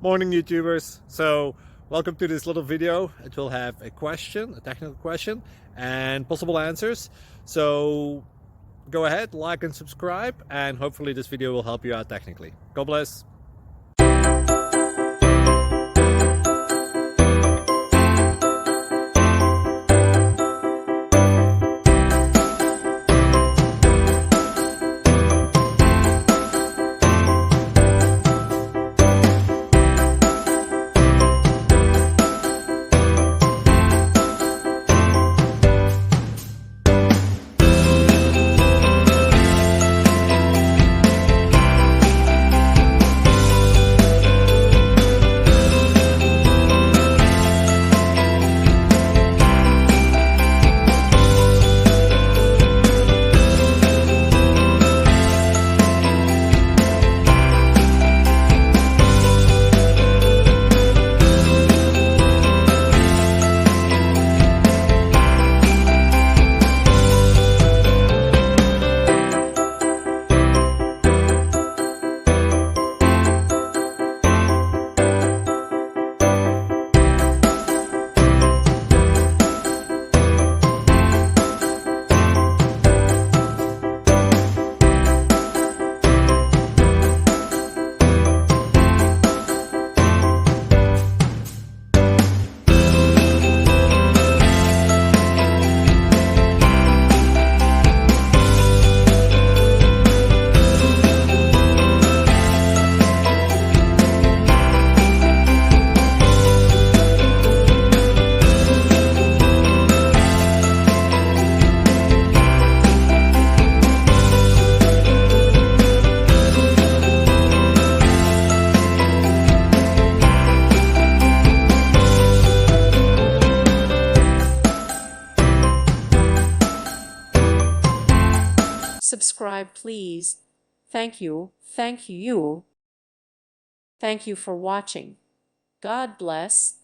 Morning YouTubers. So welcome to this little video. It will have a question, a technical question, and possible answers. So go ahead, like and subscribe, and hopefully this video will help you out technically. God bless. Subscribe, please. Thank you. Thank you. Thank you for watching. God bless.